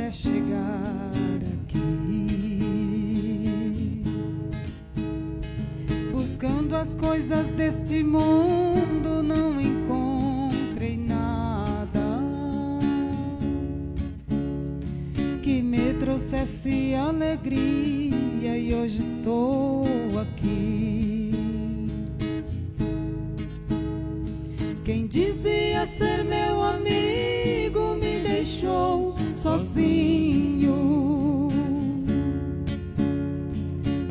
até chegar aqui, buscando as coisas deste mundo, não encontrei nada que me trouxesse alegria, e hoje estou aqui. Quem dizia ser meu amigo me deixou sozinho,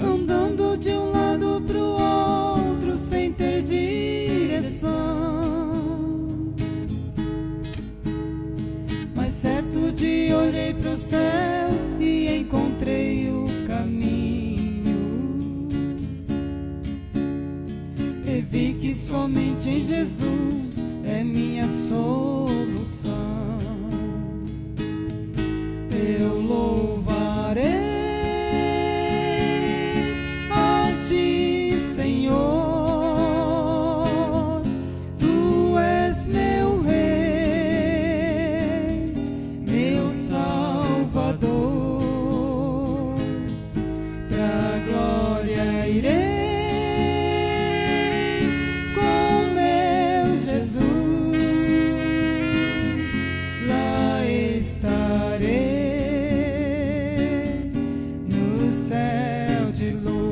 andando de um lado pro outro sem ter direção. Mas certo dia olhei pro céu e encontrei o caminho, e vi que somente em Jesus é minha solução. Eu louvarei a Ti, Senhor, Tu és meu Rei, meu Salvador. Pra glória irei com meu Jesus, lá estarei no céu de luz.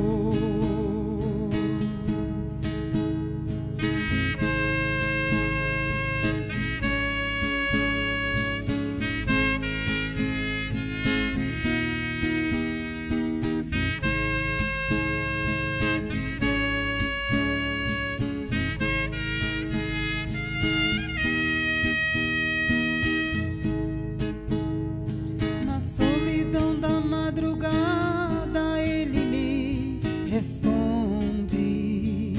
Na solidão da madrugada Ele me responde,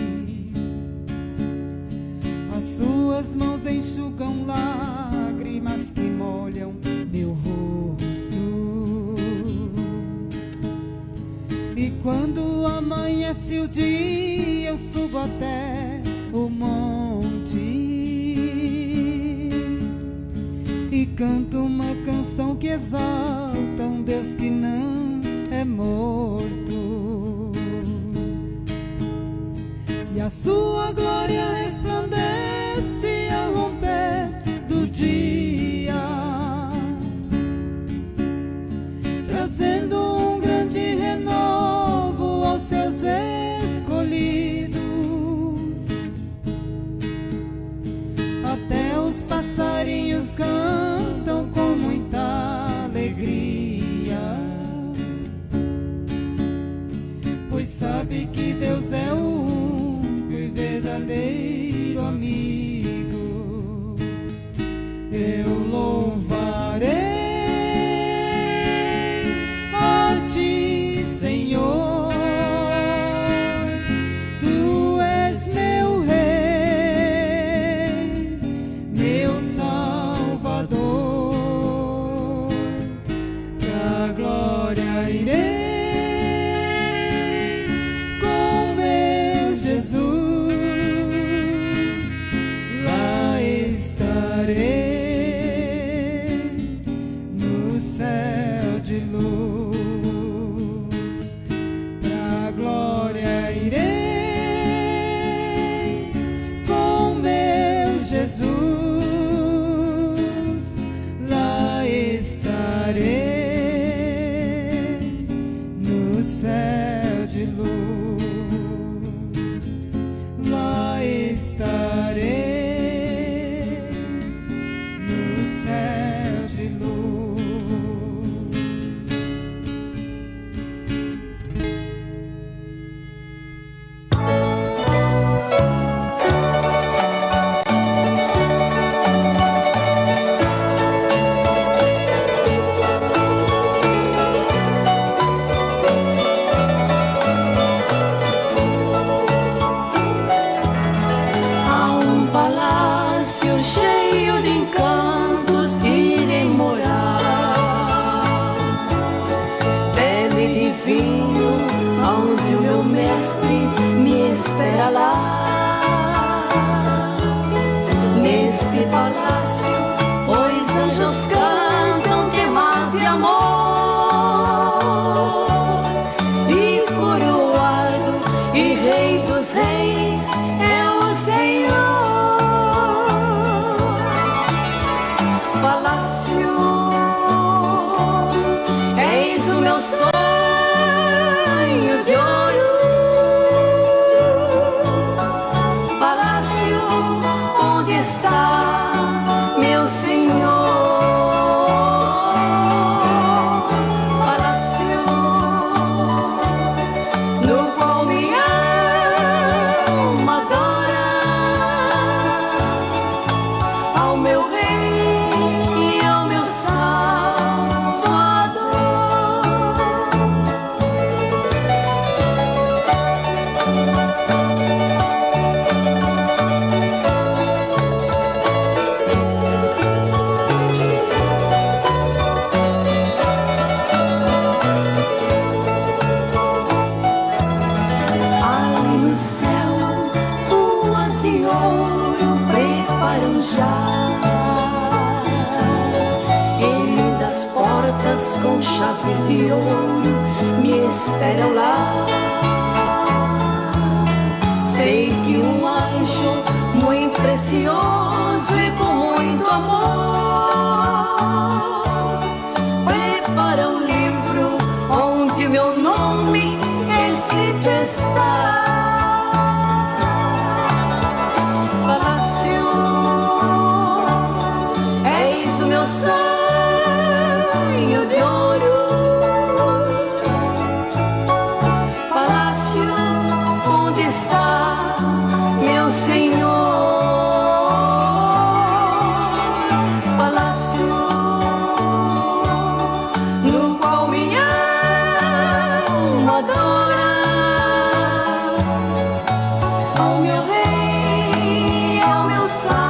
as suas mãos enxugam lágrimas que molham meu rosto. E quando amanhece o dia eu subo até o monte e canto uma canção que exalta um Deus que não é morto. E a sua glória resplandece ao romper do dia, trazendo um grande renovo aos seus escolhidos. Até os passarinhos cantam com muita alegria, pois sabe que Deus é o único e verdadeiro amigo. Eu louvarei a Ti, Senhor, Tu és meu Rei, meu Salvador. Pra glória irei com meu Jesus, lá estarei no céu de luz. Pra glória irei com meu Jesus, lá estarei no céu de luz. Lá estarei no céu de luz. Há um palácio cheio de encantos, irei morar. Bebe de vinho, onde o meu mestre me espera lá. Neste palácio, os anjos cantam temas de amor. já. E das portas com chaves de ouro me esperam lá. Sei que um anjo muito precioso e com muito amor prepara um livro onde o meu nome escrito está. Palácio, eis o meu sonho de ouro. Palácio, onde está meu Senhor? Palácio, no qual minha alma adora ao meu Rei, ao meu Salvador,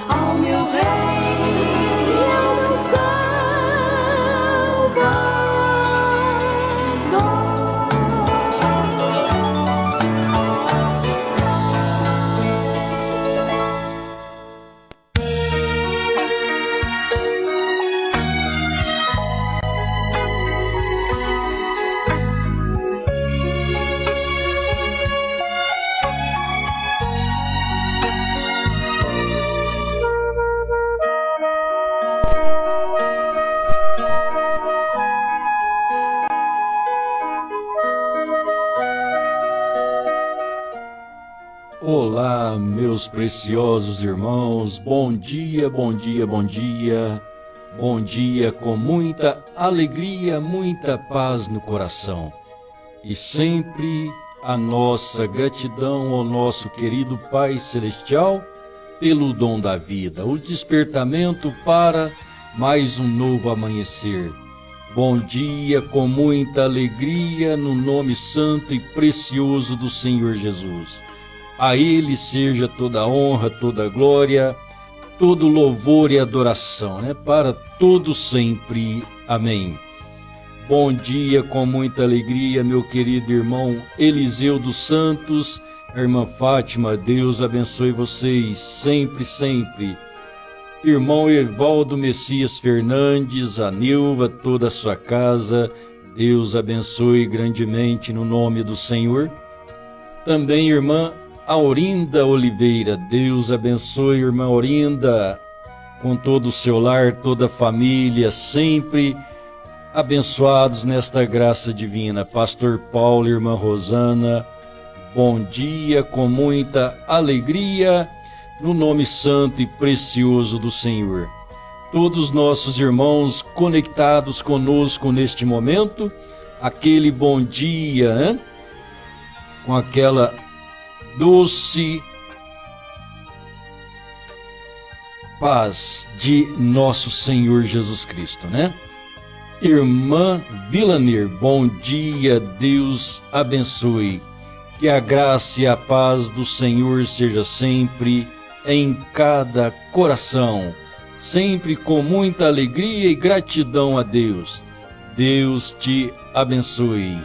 ao meu Rei, ao meu Salvador. Olá, meus preciosos irmãos, bom dia, bom dia, bom dia. Bom dia com muita alegria, muita paz no coração. E sempre a nossa gratidão ao nosso querido Pai Celestial pelo dom da vida, o despertamento para mais um novo amanhecer. Bom dia com muita alegria no nome santo e precioso do Senhor Jesus. A Ele seja toda a honra, toda a glória, todo louvor e adoração, para todo sempre. Amém. Bom dia com muita alegria, meu querido irmão Eliseu dos Santos, a irmã Fátima, Deus abençoe vocês sempre, sempre. Irmão Evaldo Messias Fernandes, a Nilva, toda a sua casa, Deus abençoe grandemente no nome do Senhor. Também irmã Aurinda Oliveira, Deus abençoe, irmã Aurinda, com todo o seu lar, toda a família, sempre abençoados nesta graça divina. Pastor Paulo, irmã Rosana, bom dia com muita alegria, no nome santo e precioso do Senhor. Todos nossos irmãos conectados conosco neste momento, aquele bom dia, com aquela doce paz de nosso Senhor Jesus Cristo, Irmã Vilaner, bom dia, Deus abençoe. Que a graça e a paz do Senhor seja sempre em cada coração, sempre com muita alegria e gratidão a Deus. Deus te abençoe.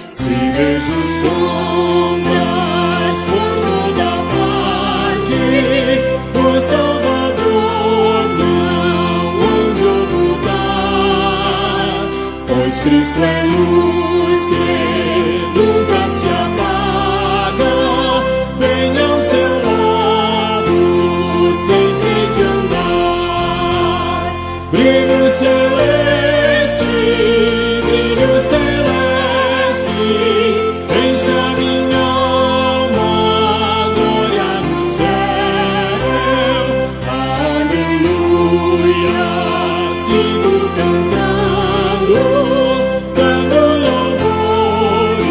Se sombras por toda parte, o Salvador não onde ocultar, pois Cristo é luz que nunca se apaga, bem ao seu lado sempre de andar. Brilho celeste, enche a minha alma, glória no céu. Aleluia, sigo cantando, dando louvores,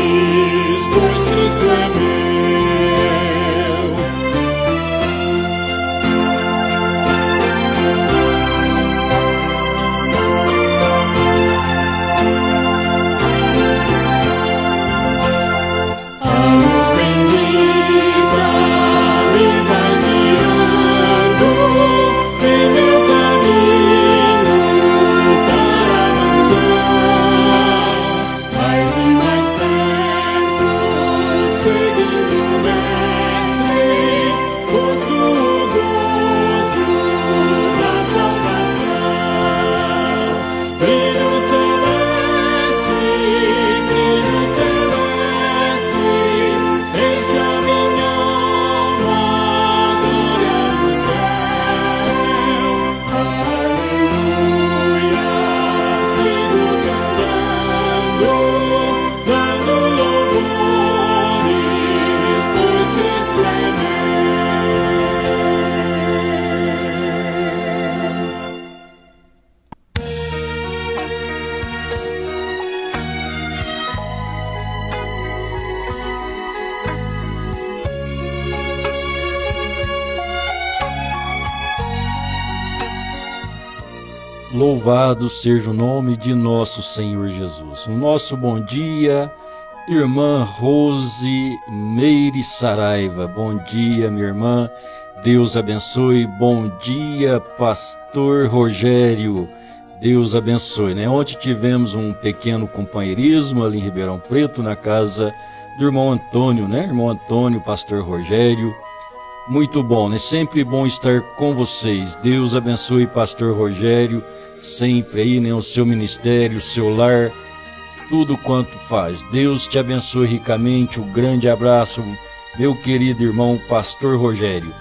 pois Cristo é meu. Louvado seja o nome de nosso Senhor Jesus. O nosso bom dia, irmã Rose Meire Saraiva. Bom dia, minha irmã. Deus abençoe. Bom dia, pastor Rogério. Deus abençoe, né? Ontem tivemos um pequeno companheirismo ali em Ribeirão Preto, na casa do irmão Antônio, né? Irmão Antônio, pastor Rogério. Muito bom, né? Sempre bom estar com vocês. Deus abençoe, pastor Rogério, sempre aí, né? O seu ministério, o seu lar, tudo quanto faz. Deus te abençoe ricamente. Um grande abraço, meu querido irmão, pastor Rogério.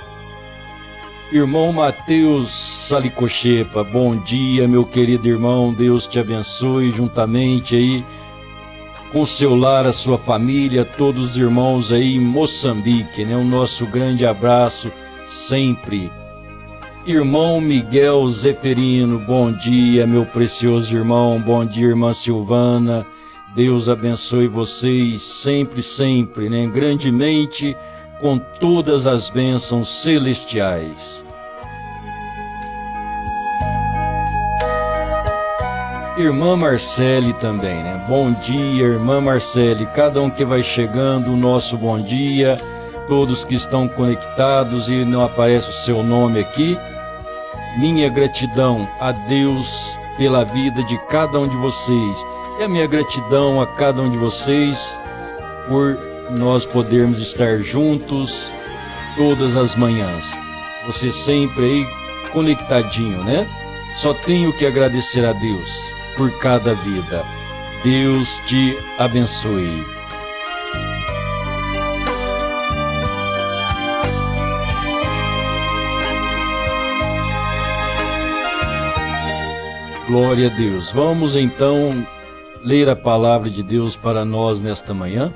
Irmão Mateus Salicochepa, bom dia, meu querido irmão. Deus te abençoe juntamente aí com o seu lar, a sua família, todos os irmãos aí em Moçambique, né? O nosso grande abraço sempre. Irmão Miguel Zeferino, bom dia, meu precioso irmão. Bom dia, irmã Silvana. Deus abençoe vocês sempre, sempre, né? Grandemente, com todas as bênçãos celestiais. Irmã Marcele também, né? Bom dia, irmã Marcele. Cada um que vai chegando, o nosso bom dia. Todos que estão conectados e não aparece o seu nome aqui. Minha gratidão a Deus pela vida de cada um de vocês. E a minha gratidão a cada um de vocês por nós podermos estar juntos todas as manhãs. Você sempre aí conectadinho, né? Só tenho que agradecer a Deus por cada vida. Deus te abençoe. Glória a Deus. Vamos então ler a palavra de Deus para nós nesta manhã.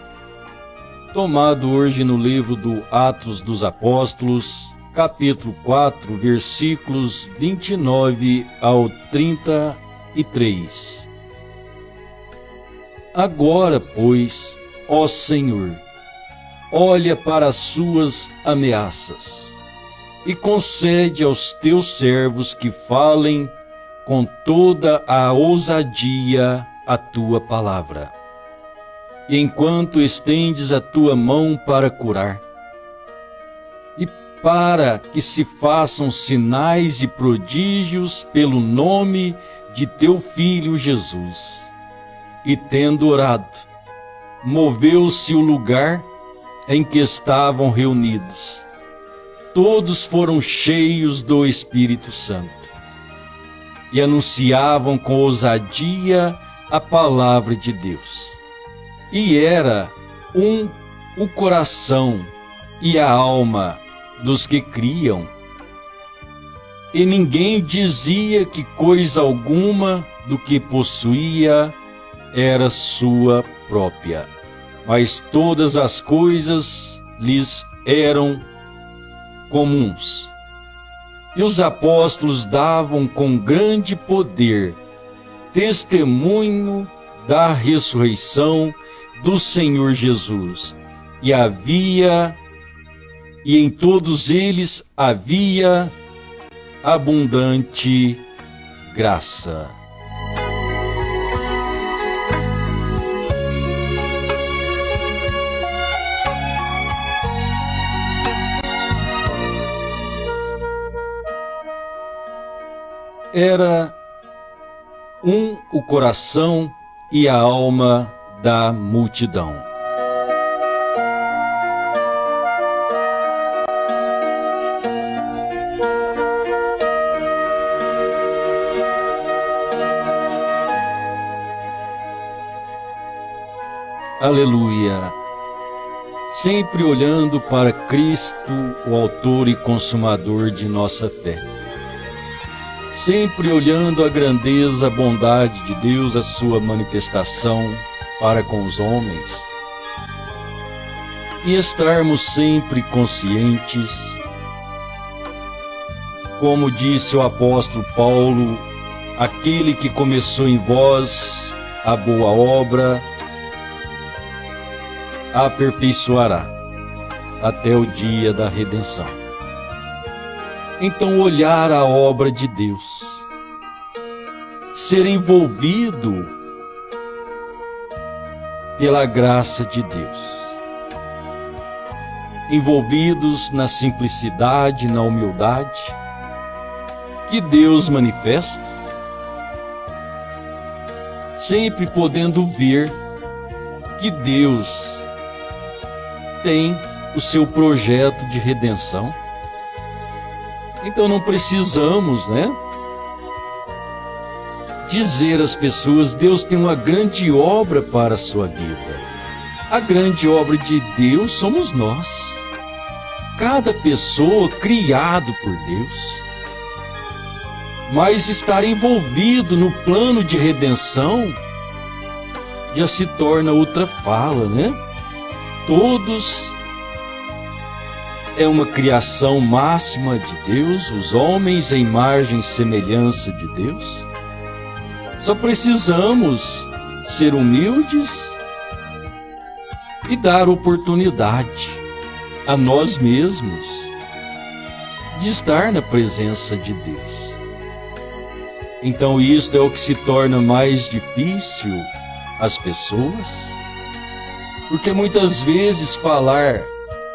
Tomado hoje no livro do Atos dos Apóstolos, capítulo 4, versículos 29 ao 33. Agora, pois, ó Senhor, olha para as suas ameaças e concede aos teus servos que falem com toda a ousadia a tua palavra. E enquanto estendes a tua mão para curar, e para que se façam sinais e prodígios pelo nome de teu Filho Jesus. E tendo orado, moveu-se o lugar em que estavam reunidos. Todos foram cheios do Espírito Santo e anunciavam com ousadia a palavra de Deus. E era o coração e a alma dos que criam. E ninguém dizia que coisa alguma do que possuía era sua própria, mas todas as coisas lhes eram comuns. E os apóstolos davam com grande poder testemunho da ressurreição do Senhor Jesus. E em todos eles havia abundante graça. Era o coração e a alma da multidão. Aleluia! Sempre olhando para Cristo, o autor e consumador de nossa fé. Sempre olhando a grandeza, a bondade de Deus, a sua manifestação para com os homens. E estarmos sempre conscientes, como disse o apóstolo Paulo, aquele que começou em vós a boa obra, a aperfeiçoará até o dia da redenção. Então, olhar a obra de Deus, ser envolvido pela graça de Deus, envolvidos na simplicidade, na humildade que Deus manifesta, sempre podendo ver que Deus tem o seu projeto de redenção. Então não precisamos, dizer às pessoas, Deus tem uma grande obra para a sua vida. A grande obra de Deus somos nós. Cada pessoa criado por Deus. Mas estar envolvido no plano de redenção já se torna outra fala, Todos é uma criação máxima de Deus, os homens em imagem e semelhança de Deus. Só precisamos ser humildes e dar oportunidade a nós mesmos de estar na presença de Deus. Então isto é o que se torna mais difícil às pessoas, porque muitas vezes falar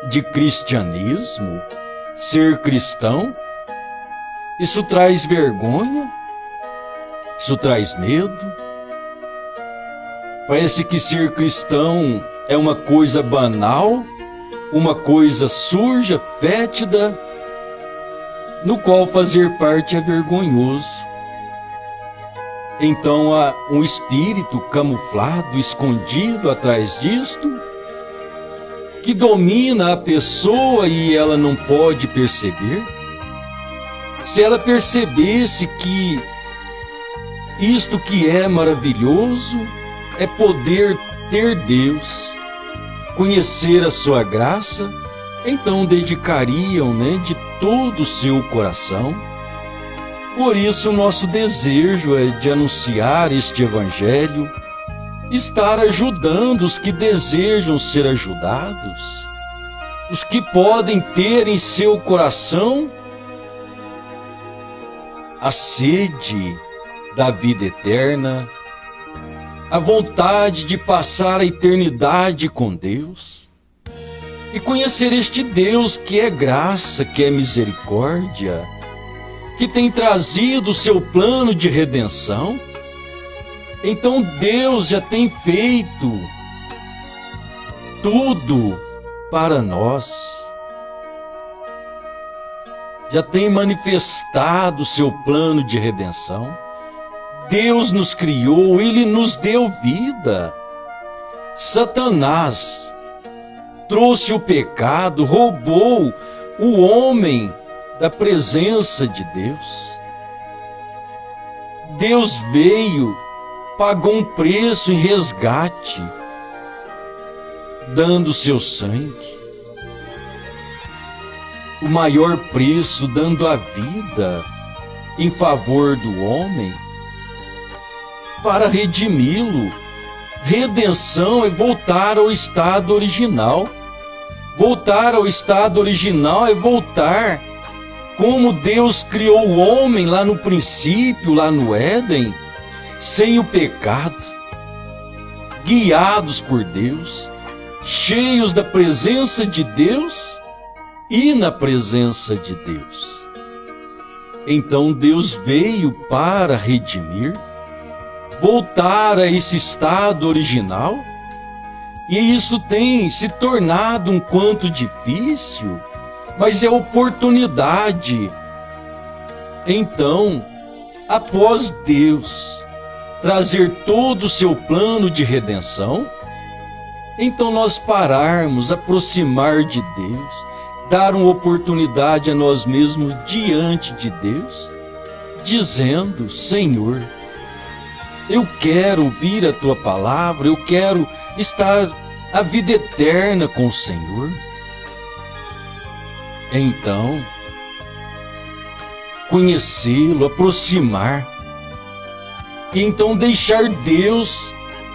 de cristianismo, ser cristão, isso traz vergonha, isso traz medo. Parece que ser cristão é uma coisa banal, uma coisa suja, fétida, no qual fazer parte é vergonhoso. Então há um espírito camuflado, escondido atrás disto, que domina a pessoa e ela não pode perceber. Se ela percebesse que isto que é maravilhoso é poder ter Deus, conhecer a sua graça, então dedicariam, de todo o seu coração. Por isso o nosso desejo é de anunciar este evangelho, estar ajudando os que desejam ser ajudados, os que podem ter em seu coração a sede da vida eterna, a vontade de passar a eternidade com Deus e conhecer este Deus que é graça, que é misericórdia, que tem trazido o seu plano de redenção. Então Deus já tem feito tudo para nós. Já tem manifestado o seu plano de redenção. Deus nos criou, Ele nos deu vida. Satanás trouxe o pecado, roubou o homem da presença de Deus. Deus veio, pagou um preço em resgate, dando seu sangue. O maior preço, dando a vida em favor do homem, para redimi-lo. Redenção é voltar ao estado original. Voltar ao estado original é voltar como Deus criou o homem lá no princípio, lá no Éden, sem o pecado, guiados por Deus, cheios da presença de Deus e na presença de Deus. Então Deus veio para redimir, voltar a esse estado original, e isso tem se tornado um quanto difícil, mas é oportunidade. Então, após Deus trazer todo o seu plano de redenção, então nós pararmos, aproximar de Deus, dar uma oportunidade a nós mesmos diante de Deus, dizendo: Senhor, eu quero ouvir a Tua palavra, eu quero estar a vida eterna com o Senhor. Então, conhecê-lo, aproximar, e então deixar Deus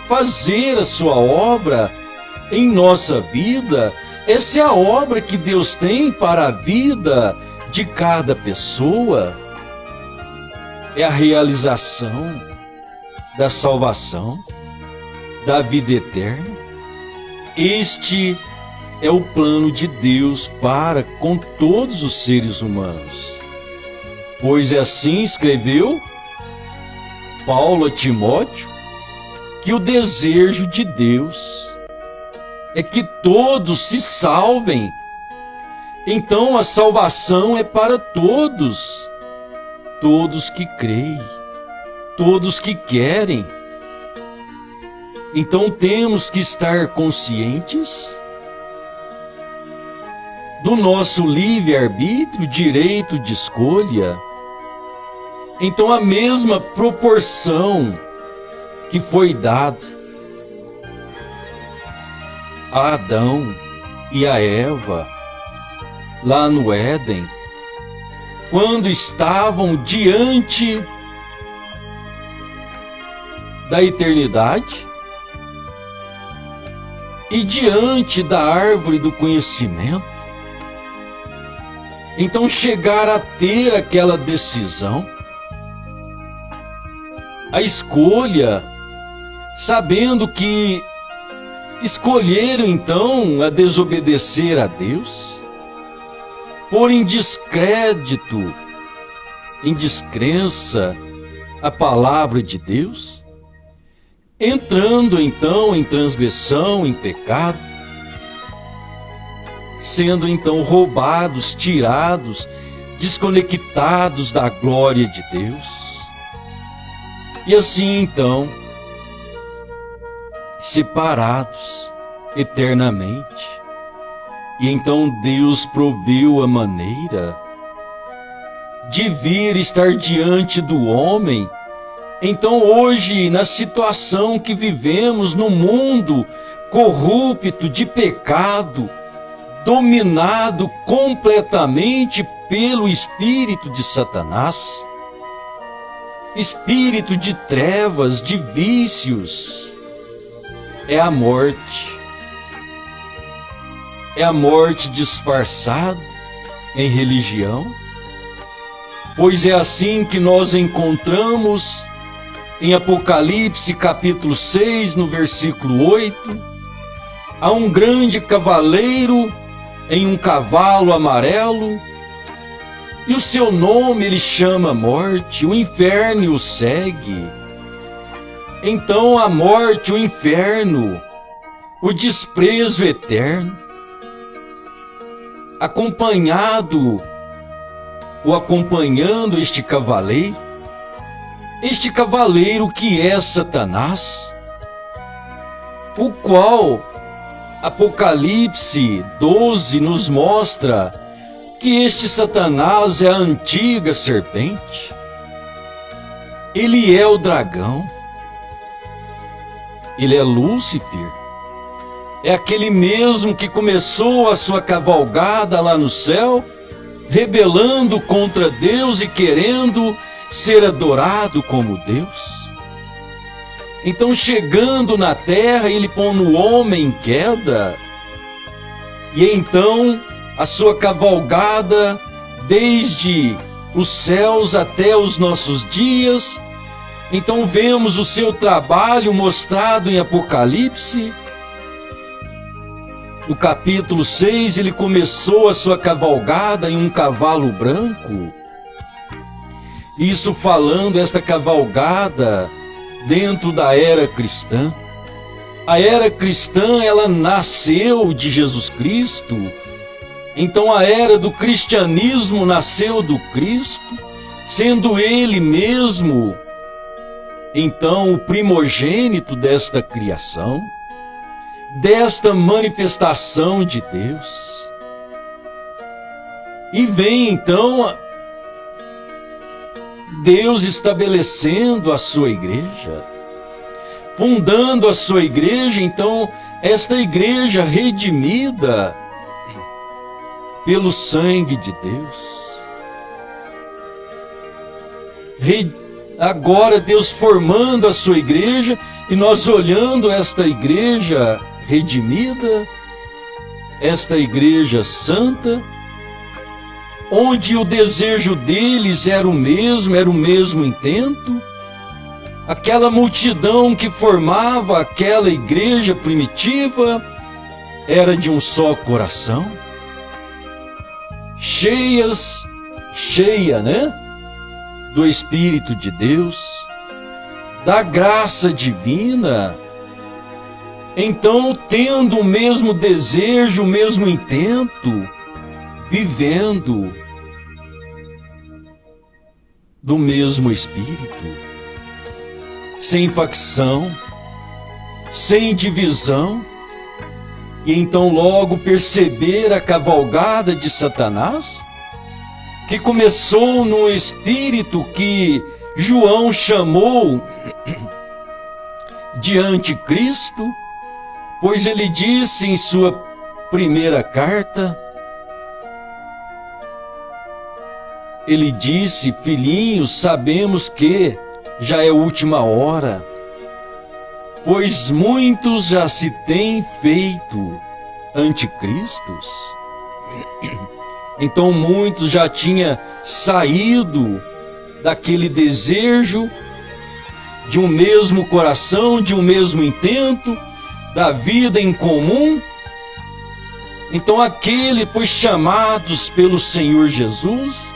fazer a sua obra em nossa vida. Essa é a obra que Deus tem para a vida de cada pessoa. É a realização da salvação, da vida eterna. Este é o plano de Deus para com todos os seres humanos. Pois assim escreveu Paulo a Timóteo, que o desejo de Deus é que todos se salvem. Então a salvação é para todos, todos que creem, todos que querem. Então temos que estar conscientes do nosso livre-arbítrio, direito de escolha. Então a mesma proporção que foi dada a Adão e a Eva lá no Éden, quando estavam diante da eternidade e diante da árvore do conhecimento, então chegar a ter aquela decisão, a escolha, sabendo que escolheram então a desobedecer a Deus, pôr em descrédito, em descrença a palavra de Deus, entrando então em transgressão, em pecado, sendo então roubados, tirados, desconectados da glória de Deus. E assim então, separados eternamente. E então Deus proveu a maneira de vir estar diante do homem. Então hoje, na situação que vivemos, no mundo corrupto de pecado, dominado completamente pelo espírito de Satanás, espírito de trevas, de vícios, é a morte. É a morte disfarçada em religião, pois é assim que nós encontramos em Apocalipse capítulo 6, no versículo 8, há um grande cavaleiro em um cavalo amarelo, e o seu nome ele chama morte, o inferno o segue. Então a morte, o inferno, o desprezo eterno, acompanhando este cavaleiro que é Satanás, o qual Apocalipse 12 nos mostra que este Satanás é a antiga serpente, ele é o dragão, ele é Lúcifer, é aquele mesmo que começou a sua cavalgada lá no céu, rebelando contra Deus e querendo ser adorado como Deus. Então, chegando na terra, ele põe no homem em queda, e então a sua cavalgada, desde os céus até os nossos dias. Então vemos o seu trabalho mostrado em Apocalipse. No capítulo 6, ele começou a sua cavalgada em um cavalo branco. Isso falando esta cavalgada dentro da era cristã. A era cristã, ela nasceu de Jesus Cristo. Então a era do cristianismo nasceu do Cristo, sendo ele mesmo, então, o primogênito desta criação, desta manifestação de Deus. E vem então Deus estabelecendo a sua igreja, fundando a sua igreja. Então, esta igreja redimida pelo sangue de Deus. Agora Deus formando a sua igreja, e nós olhando esta igreja redimida, esta igreja santa, onde o desejo deles era o mesmo intento. Aquela multidão que formava aquela igreja primitiva era de um só coração, cheia, né? Do Espírito de Deus, da graça divina. Então, tendo o mesmo desejo, o mesmo intento, vivendo do mesmo Espírito, sem facção, sem divisão. E então logo perceber a cavalgada de Satanás, que começou no espírito que João chamou de anticristo, pois ele disse em sua primeira carta, ele disse: filhinhos, sabemos que já é última hora, pois muitos já se têm feito anticristos. Então muitos já tinham saído daquele desejo de um mesmo coração, de um mesmo intento, da vida em comum. Então aquele foi chamados pelo Senhor Jesus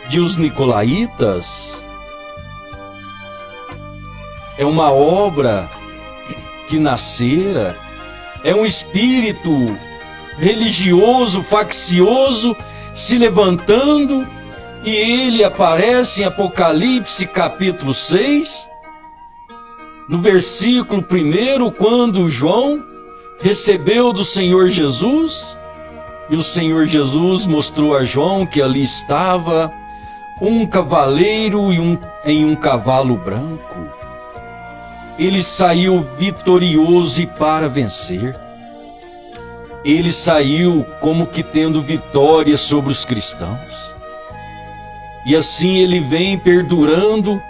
de os Nicolaítas. É uma obra que nascera, é um espírito religioso, faccioso, se levantando, e ele aparece em Apocalipse capítulo 6, no versículo 1, quando João recebeu do Senhor Jesus, e o Senhor Jesus mostrou a João que ali estava um cavaleiro em um cavalo branco. Ele saiu vitorioso e para vencer. Ele saiu como que tendo vitória sobre os cristãos. E assim ele vem perdurando,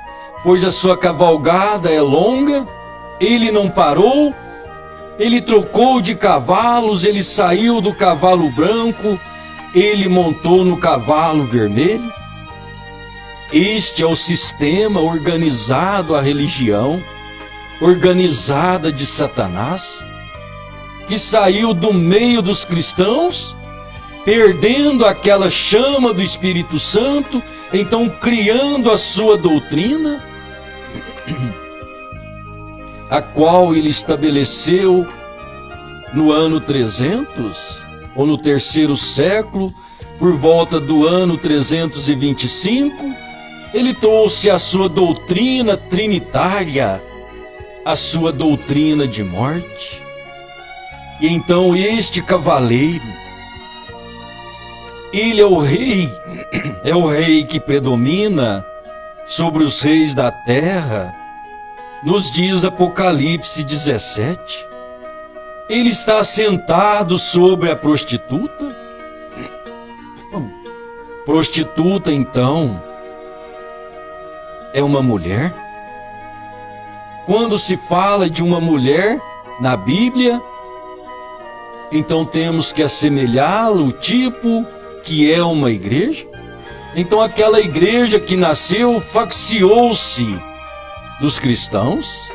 pois a sua cavalgada é longa. Ele não parou, ele trocou de cavalos, ele saiu do cavalo branco, ele montou no cavalo vermelho. Este é o sistema organizado, a religião organizada de Satanás, que saiu do meio dos cristãos, perdendo aquela chama do Espírito Santo, então criando a sua doutrina, a qual ele estabeleceu no ano 300, ou no terceiro século, por volta do ano 325, ele trouxe a sua doutrina trinitária, a sua doutrina de morte. E então este cavaleiro, ele é o rei que predomina sobre os reis da terra, nos diz Apocalipse 17. Ele está sentado sobre a prostituta. Prostituta, então, é uma mulher. Quando se fala de uma mulher na Bíblia, então temos que assemelhá-la, o tipo que é uma igreja. Então aquela igreja que nasceu faccioou-se dos cristãos,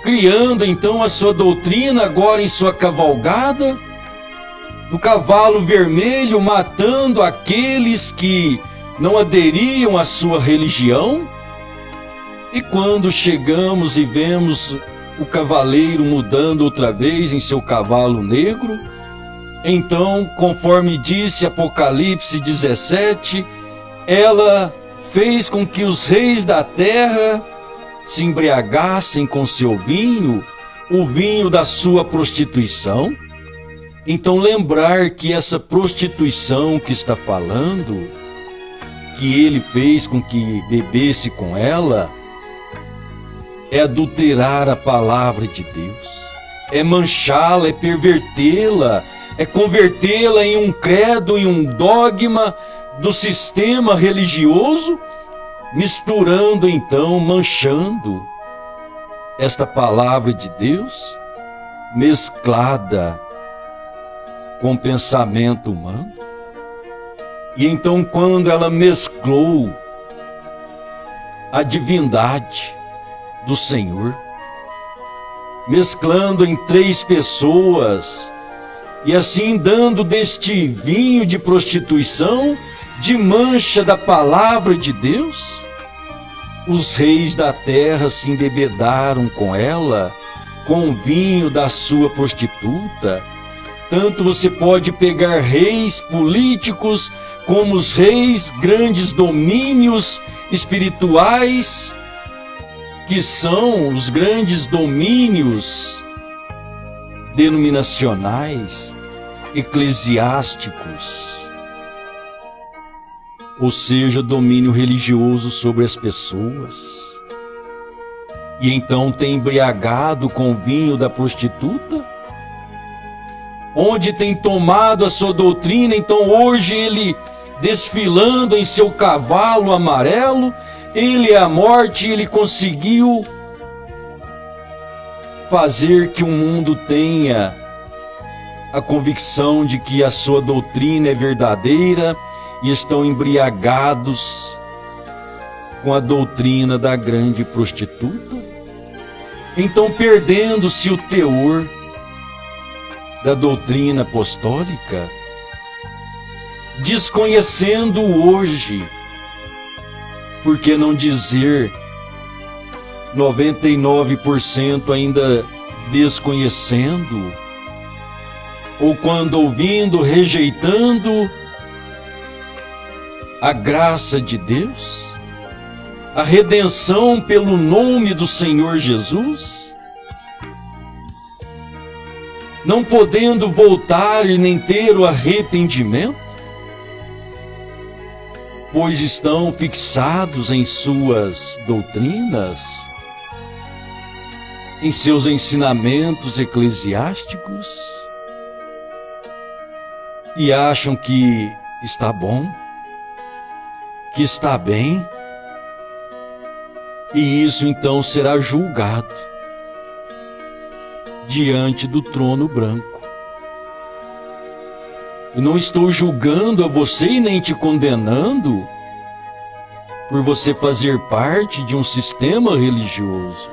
criando então a sua doutrina agora em sua cavalgada, no cavalo vermelho, matando aqueles que não aderiam à sua religião. E quando chegamos e vemos o cavaleiro mudando outra vez em seu cavalo negro, então, conforme disse Apocalipse 17, ela fez com que os reis da terra se embriagassem com seu vinho, o vinho da sua prostituição. Então, lembrar que essa prostituição que está falando, que ele fez com que bebesse com ela, é adulterar a palavra de Deus, é manchá-la, é pervertê-la, é convertê-la em um credo, em um dogma do sistema religioso, misturando então, manchando esta palavra de Deus, mesclada com o pensamento humano. E então, quando ela mesclou a divindade do Senhor, mesclando em 3 pessoas, e assim dando deste vinho de prostituição, de mancha da palavra de Deus, os reis da terra se embebedaram com ela, com o vinho da sua prostituta. Tanto você pode pegar reis políticos, como os reis grandes domínios espirituais, que são os grandes domínios denominacionais, eclesiásticos, ou seja, domínio religioso sobre as pessoas. E então tem embriagado com o vinho da prostituta, onde tem tomado a sua doutrina. Então hoje ele, desfilando em seu cavalo amarelo, ele é a morte, ele conseguiu fazer que o mundo tenha a convicção de que a sua doutrina é verdadeira, e estão embriagados com a doutrina da grande prostituta. Então, perdendo-se o teor da doutrina apostólica, desconhecendo hoje, por que não dizer 99% ainda desconhecendo, ou quando ouvindo, rejeitando a graça de Deus, a redenção pelo nome do Senhor Jesus, não podendo voltar e nem ter o arrependimento, pois estão fixados em suas doutrinas, em seus ensinamentos eclesiásticos, e acham que está bom, que está bem, e isso então será julgado diante do trono branco. Eu não estou julgando a você e nem te condenando por você fazer parte de um sistema religioso,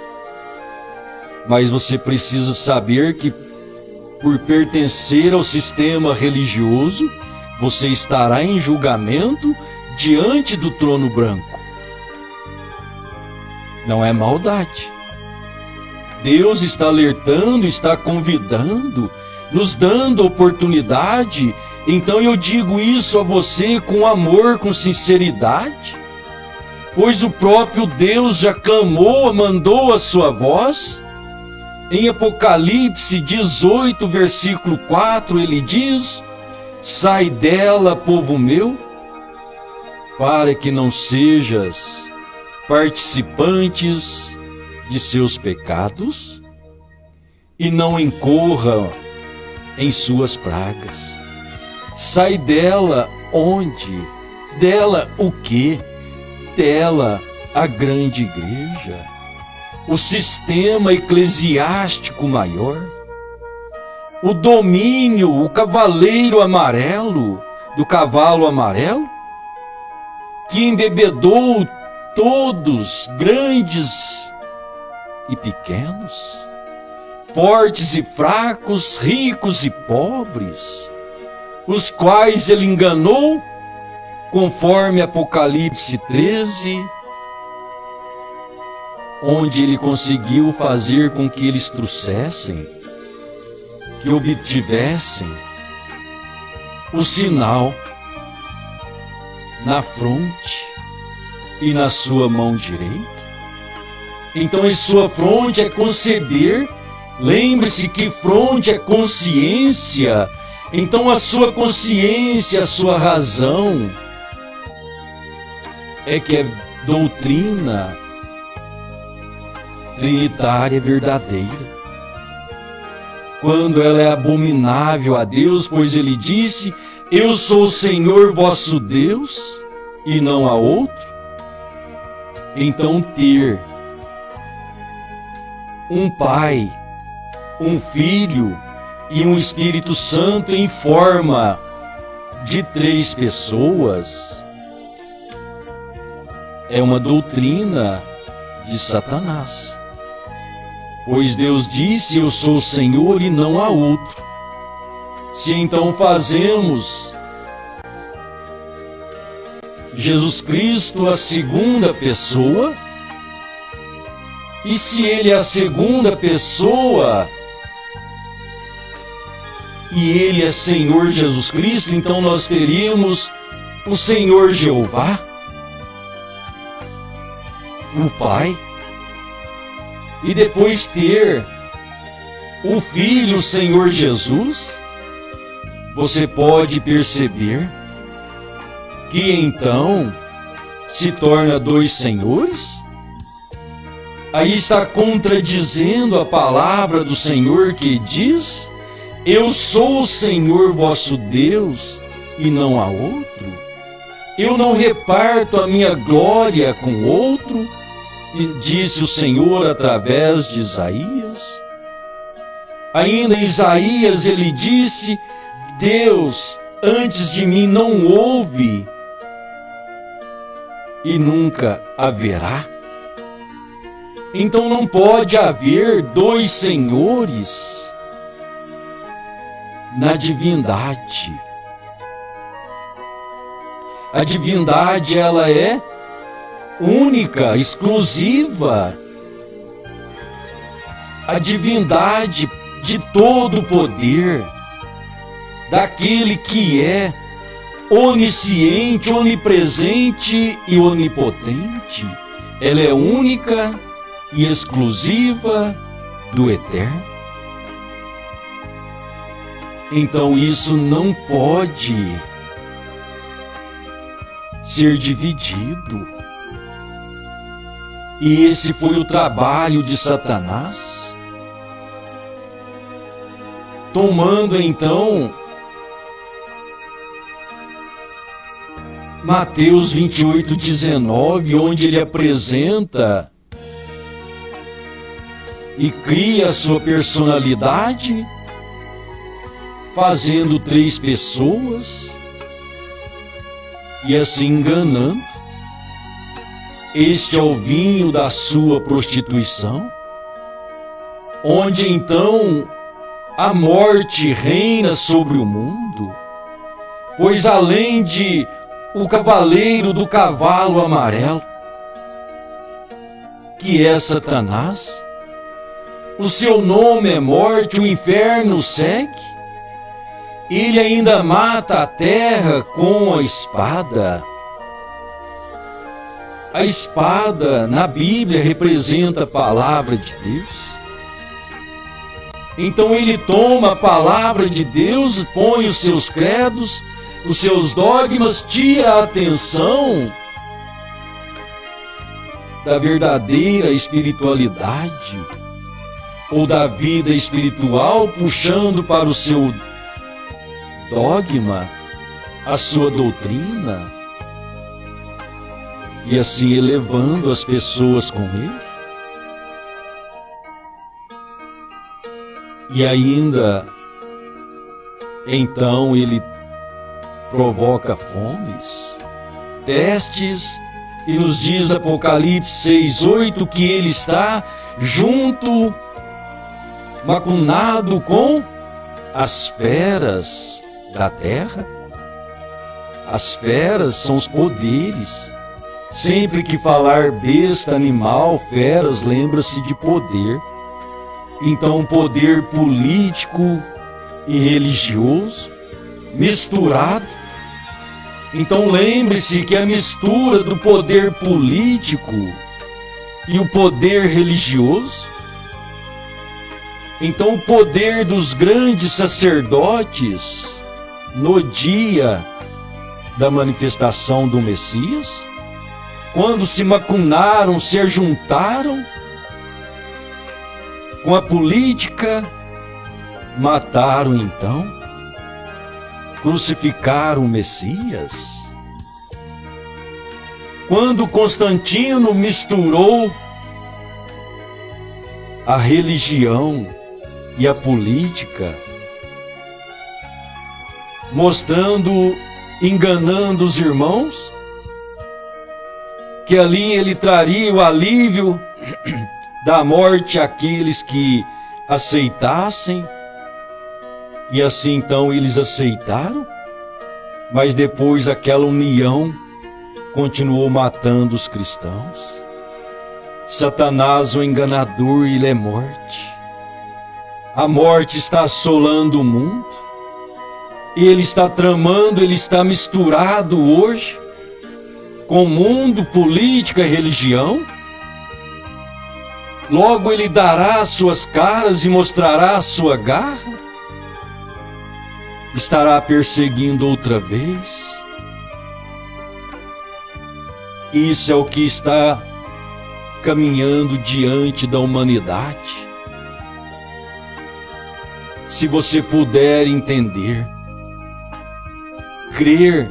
mas você precisa saber que, por pertencer ao sistema religioso, você estará em julgamento diante do trono branco. Não é maldade. Deus está alertando, está convidando, nos dando oportunidade. Então eu digo isso a você com amor, com sinceridade, pois o próprio Deus já clamou, mandou a sua voz. Em Apocalipse 18, versículo 4, ele diz: sai dela, povo meu, para que não sejas participantes de seus pecados e não incorra em suas pragas. Sai dela onde? Dela o quê? Dela a grande igreja, o sistema eclesiástico maior, o domínio, o cavaleiro amarelo, do cavalo amarelo, que embebedou todos, grandes e pequenos, fortes e fracos, ricos e pobres, os quais ele enganou, conforme Apocalipse 13, onde ele conseguiu fazer com que eles trouxessem, que obtivessem o sinal na fronte e na sua mão direita. Então em sua fronte é conceder, lembre-se que fronte é consciência. Então a sua consciência, a sua razão é que é doutrina trinitária verdadeira. Quando ela é abominável a Deus, pois ele disse: eu sou o Senhor vosso Deus e não há outro. Então ter um Pai, um Filho e um Espírito Santo em forma de 3 pessoas é uma doutrina de Satanás. Pois Deus disse: eu sou o Senhor e não há outro. Se então fazemos Jesus Cristo a segunda pessoa, e se ele é a segunda pessoa e ele é Senhor Jesus Cristo, então nós teríamos o Senhor Jeová, o Pai, e depois ter o Filho, o Senhor Jesus. Você pode perceber que então se torna 2 senhores? Aí está contradizendo a palavra do Senhor que diz: eu sou o Senhor vosso Deus e não há outro. Eu não reparto a minha glória com outro, disse o Senhor através de Isaías. Ainda em Isaías ele disse: Deus antes de mim não houve e nunca haverá. Então não pode haver 2 senhores na divindade. A divindade, ela é única, exclusiva. A divindade de todo o poder, daquele que é onisciente, onipresente e onipotente. Ela é única e exclusiva do Eterno. Então isso não pode ser dividido. E esse foi o trabalho de Satanás, tomando então Mateus 28:19, onde ele apresenta e cria a sua personalidade, fazendo 3 pessoas e assim enganando. Este é o vinho da sua prostituição, onde então a morte reina sobre o mundo, pois além de o cavaleiro do cavalo amarelo, que é Satanás, o seu nome é morte, o inferno segue. Ele ainda mata a terra com a espada. A espada na Bíblia representa a palavra de Deus. Então ele toma a palavra de Deus, põe os seus credos, os seus dogmas, tira a atenção da verdadeira espiritualidade ou da vida espiritual, puxando para o seu dogma, a sua doutrina, e assim elevando as pessoas com ele. E ainda, então ele provoca fomes, pestes, e nos diz Apocalipse 6:8 que ele está junto, macunado com as feras da terra. As feras são os poderes. Sempre que falar besta, animal, feras, lembra-se de poder. Então, poder político e religioso misturado. Então, lembre-se que a mistura do poder político e o poder religioso. Então, o poder dos grandes sacerdotes no dia da manifestação do Messias, quando se macunaram, se ajuntaram com a política, mataram então, crucificaram o Messias. Quando Constantino misturou a religião e a política, mostrando, enganando os irmãos, que ali ele traria o alívio da morte àqueles que aceitassem, e assim então eles aceitaram, mas depois aquela união continuou matando os cristãos. Satanás, o enganador, ele é morte. A morte está assolando o mundo, ele está tramando, ele está misturado hoje com o mundo, política e religião. Logo ele dará as suas caras e mostrará a sua garra. Estará perseguindo outra vez. Isso é o que está caminhando diante da humanidade. Se você puder entender, crer,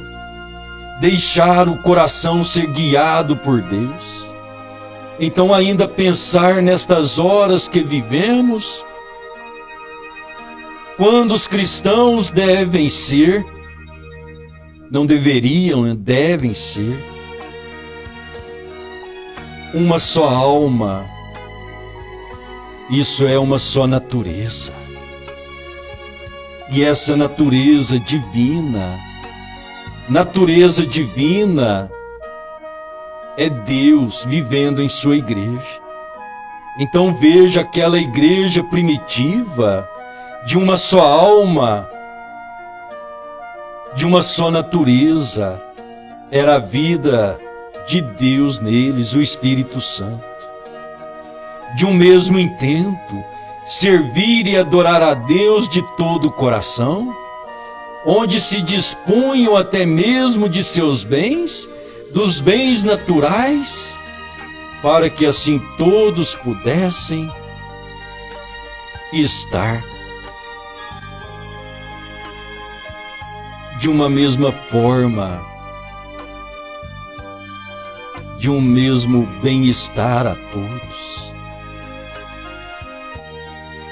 deixar o coração ser guiado por Deus, então ainda pensar nestas horas que vivemos, quando os cristãos devem ser, não deveriam, devem ser, uma só alma. Isso é uma só natureza. E essa natureza divina é Deus vivendo em sua igreja. Então veja aquela igreja primitiva, de uma só alma, de uma só natureza, era a vida de Deus neles, o Espírito Santo. De um mesmo intento, servir e adorar a Deus de todo o coração, onde se dispunham até mesmo de seus bens, dos bens naturais, para que assim todos pudessem estar de uma mesma forma, de um mesmo bem-estar a todos.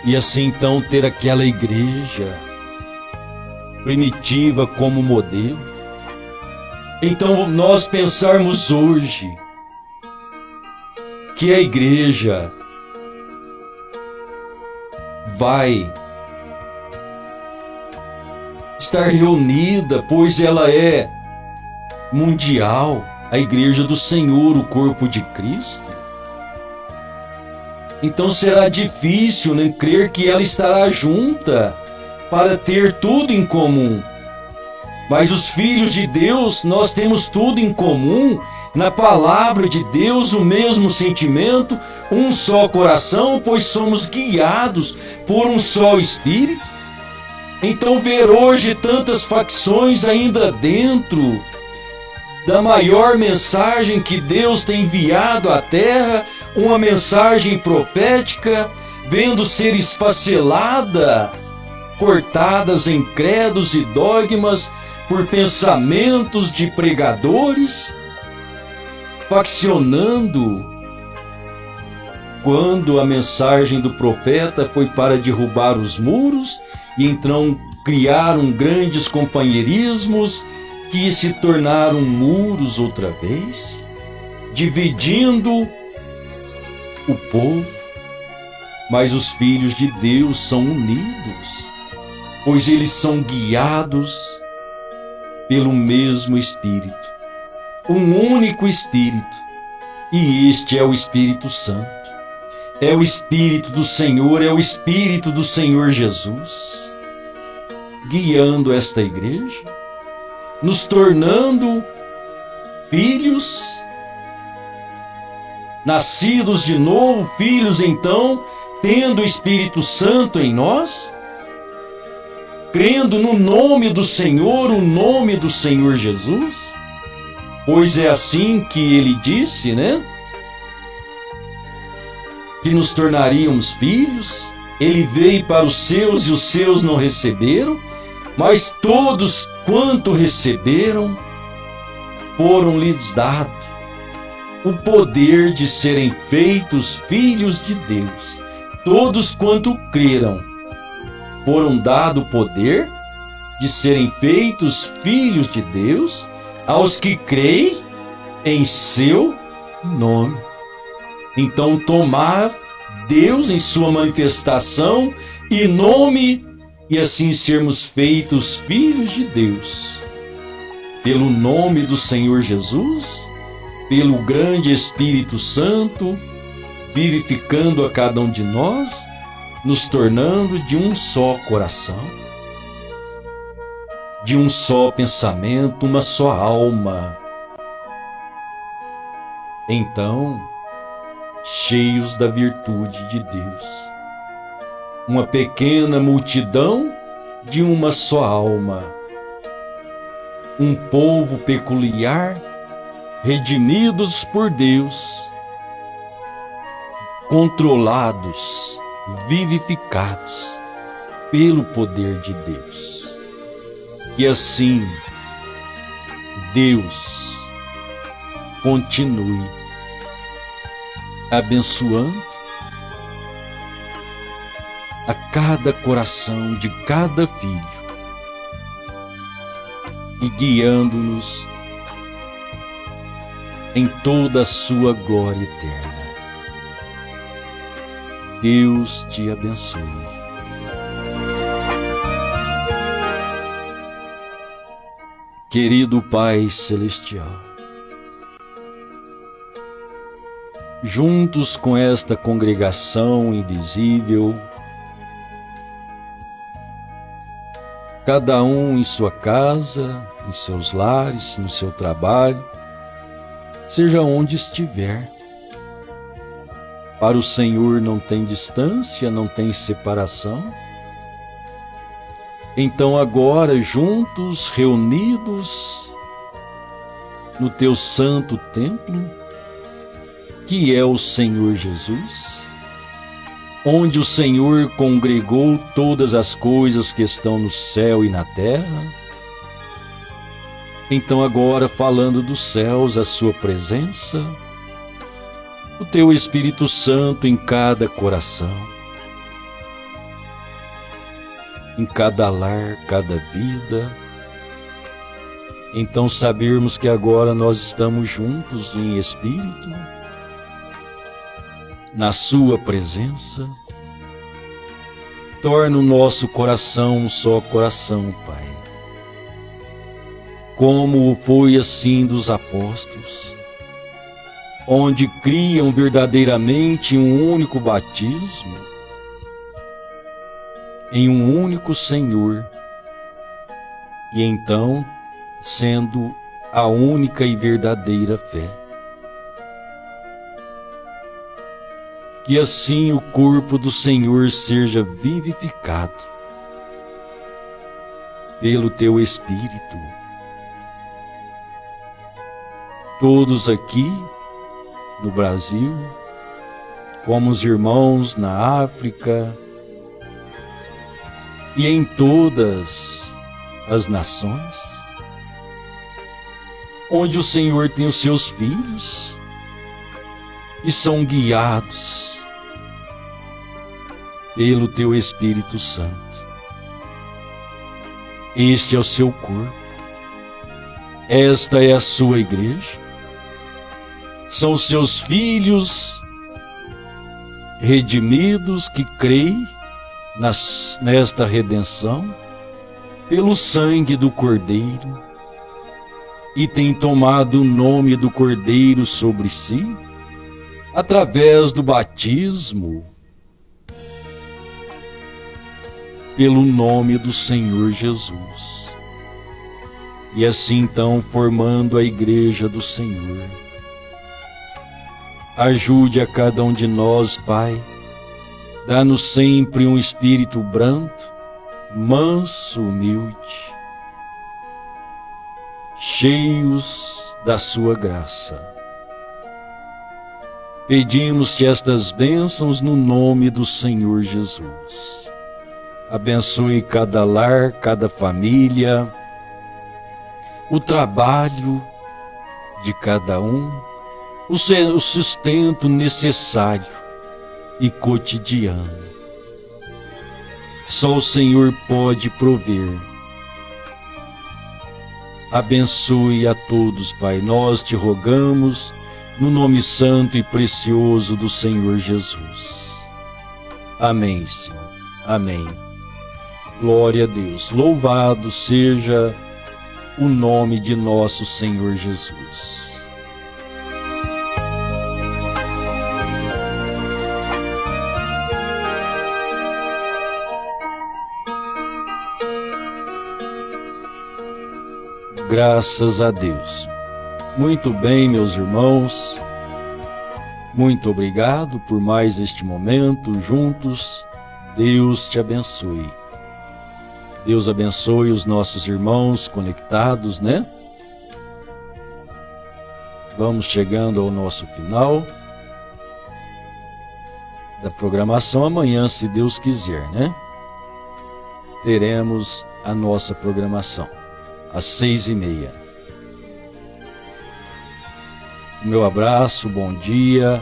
E assim então ter aquela igreja primitiva como modelo. Então nós pensarmos hoje que a igreja vai estar reunida, pois ela é mundial, a igreja do Senhor, o corpo de Cristo. Então será difícil, né, crer que ela estará junta para ter tudo em comum. Mas os filhos de Deus, nós temos tudo em comum. Na palavra de Deus, o mesmo sentimento, um só coração, pois somos guiados por um só Espírito. Então ver hoje tantas facções ainda dentro da maior mensagem que Deus tem enviado à terra, uma mensagem profética, vendo ser esfacelada, cortadas em credos e dogmas por pensamentos de pregadores, faccionando, quando a mensagem do profeta foi para derrubar os muros, e então criaram grandes companheirismos que se tornaram muros outra vez, dividindo o povo. Mas os filhos de Deus são unidos, pois eles são guiados pelo mesmo Espírito, um único Espírito, e este é o Espírito Santo. É o Espírito do Senhor, é o Espírito do Senhor Jesus, guiando esta igreja, nos tornando filhos, nascidos de novo, filhos então, tendo o Espírito Santo em nós, crendo no nome do Senhor, o nome do Senhor Jesus, pois é assim que ele disse, né? Que nos tornaríamos filhos. Ele veio para os seus e os seus não receberam, mas todos quanto receberam, foram-lhes dado o poder de serem feitos filhos de Deus. Todos quanto creram, foram dado o poder de serem feitos filhos de Deus, aos que creem em seu nome. Então tomar Deus em sua manifestação e nome, e assim sermos feitos filhos de Deus, pelo nome do Senhor Jesus, pelo grande Espírito Santo, vivificando a cada um de nós, nos tornando de um só coração, de um só pensamento, uma só alma. Então, cheios da virtude de Deus, uma pequena multidão de uma só alma, um povo peculiar, redimidos por Deus, controlados, vivificados pelo poder de Deus. Que assim Deus continue abençoando a cada coração de cada filho e guiando-nos em toda a sua glória eterna. Deus te abençoe. Querido Pai Celestial, juntos com esta congregação invisível, cada um em sua casa, em seus lares, no seu trabalho, seja onde estiver. Para o Senhor não tem distância, não tem separação. Então agora, juntos, reunidos no teu santo templo, que é o Senhor Jesus, onde o Senhor congregou todas as coisas que estão no céu e na terra. Então agora, falando dos céus, a sua presença, o teu Espírito Santo em cada coração, em cada lar, cada vida. Então sabermos que agora nós estamos juntos em espírito, na sua presença, torna o nosso coração um só coração, Pai. Como foi assim dos apóstolos, onde criam verdadeiramente um único batismo, em um único Senhor, e então sendo a única e verdadeira fé. Que assim o corpo do Senhor seja vivificado pelo teu Espírito. Todos aqui no Brasil, como os irmãos na África e em todas as nações, onde o Senhor tem os seus filhos e são guiados pelo teu Espírito Santo. Este é o seu corpo, esta é a sua igreja, são os seus filhos redimidos que creem nesta redenção pelo sangue do Cordeiro e têm tomado o nome do Cordeiro sobre si através do batismo pelo nome do Senhor Jesus. E assim então formando a igreja do Senhor. Ajude a cada um de nós, Pai, dá-nos sempre um espírito brando, manso, humilde, cheios da sua graça. Pedimos-te estas bênçãos no nome do Senhor Jesus. Abençoe cada lar, cada família, o trabalho de cada um, o sustento necessário e cotidiano. Só o Senhor pode prover. Abençoe a todos, Pai. Nós te rogamos no nome santo e precioso do Senhor Jesus. Amém, Senhor. Amém. Glória a Deus. Louvado seja o nome de nosso Senhor Jesus. Graças a Deus. Muito bem, meus irmãos. Muito obrigado por mais este momento juntos. Deus te abençoe. Deus abençoe os nossos irmãos conectados, né? Vamos chegando ao nosso final da programação. Amanhã, se Deus quiser, né? Teremos a nossa programação às 6h30. Meu abraço, bom dia,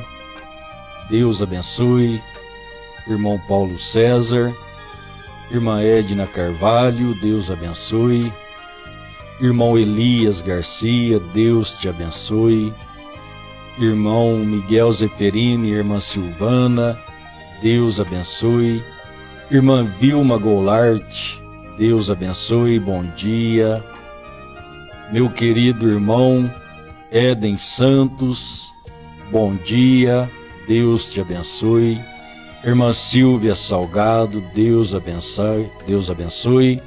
Deus abençoe, irmão Paulo César, irmã Edna Carvalho, Deus abençoe, irmão Elias Garcia, Deus te abençoe, irmão Miguel Zeferini, irmã Silvana, Deus abençoe, irmã Vilma Goulart, Deus abençoe, bom dia, meu querido irmão Éden Santos, bom dia, Deus te abençoe. Irmã Silvia Salgado, Deus abençoe, Deus abençoe.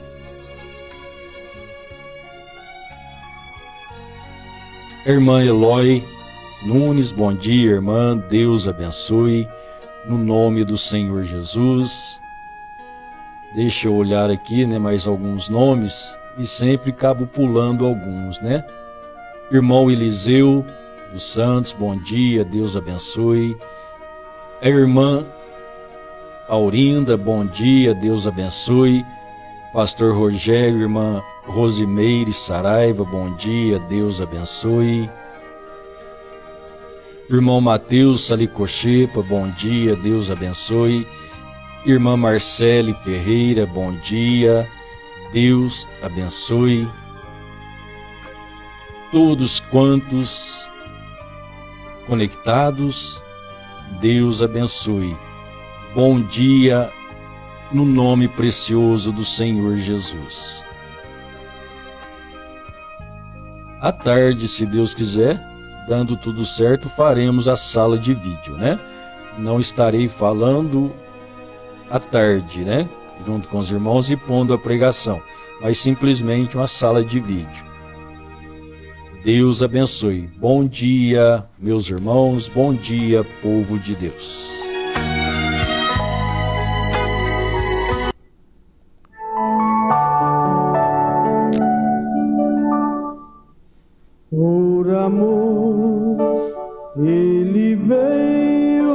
Irmã Eloy Nunes, bom dia, irmã, Deus abençoe, no nome do Senhor Jesus. Deixa eu olhar aqui, né, mais alguns nomes, e sempre acabo pulando alguns, né? Irmão Eliseu dos Santos, bom dia, Deus abençoe. A irmã Aurinda, bom dia, Deus abençoe. Pastor Rogério, irmã Rosimeire Saraiva, bom dia, Deus abençoe. Irmão Mateus Salicochepa, bom dia, Deus abençoe. Irmã Marcele Ferreira, bom dia, Deus abençoe. Todos quantos conectados, Deus abençoe. Bom dia, no nome precioso do Senhor Jesus. À tarde, se Deus quiser, dando tudo certo, faremos a sala de vídeo, né? Não estarei falando à tarde, né? Junto com os irmãos e pondo a pregação, mas simplesmente uma sala de vídeo. Deus abençoe. Bom dia, meus irmãos. Bom dia, povo de Deus. Por amor, ele veio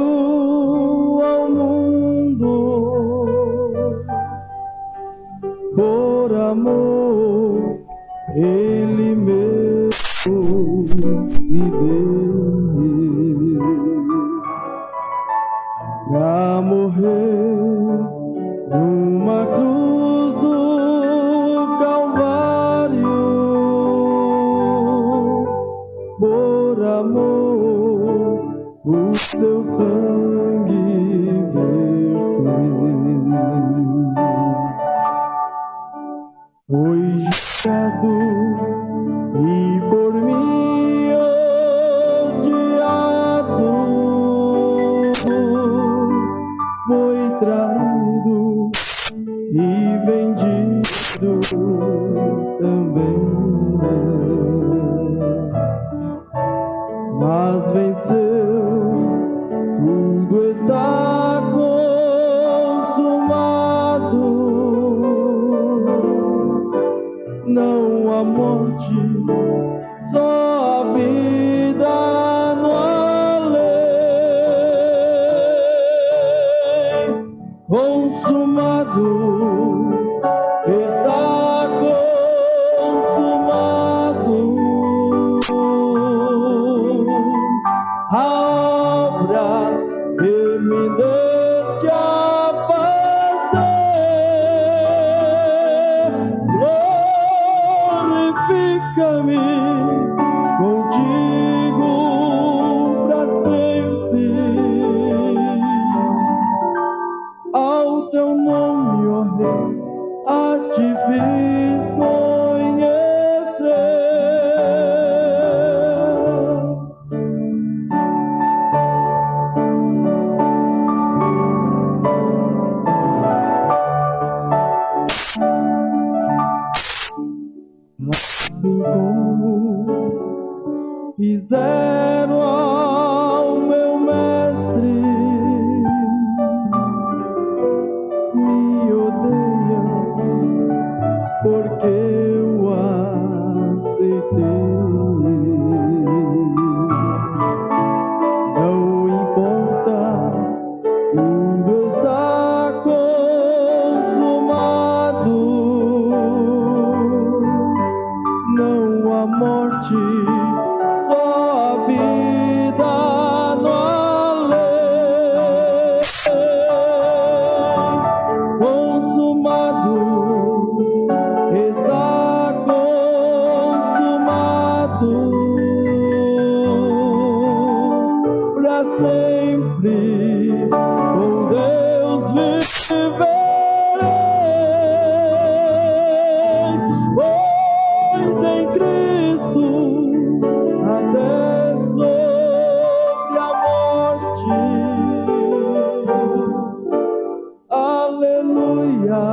ao mundo. Por amor, ele mesmo se deu pra morrer numa cruz do Calvário. Por amor, o seu sangue verteu. Foi julgado e por mim odiado, foi traído e vendido também, mas venceu, tudo está consumado. Não há morte, só a vida no além. Consumado, está consumado. A obra que me deste a fazer, glorifica-me contigo pra sempre. Ao teu nome, ó Rei, a ti fiz conhecer. Assim como fizeram ao meu mestre, me odeia porque eu aceitei. Não importa, tudo está consumado. Não há morte, só a vida no além. Consumado, está consumado. Pra sempre, com Deus viverei, pois em Cristo até sobre a morte. Aleluia.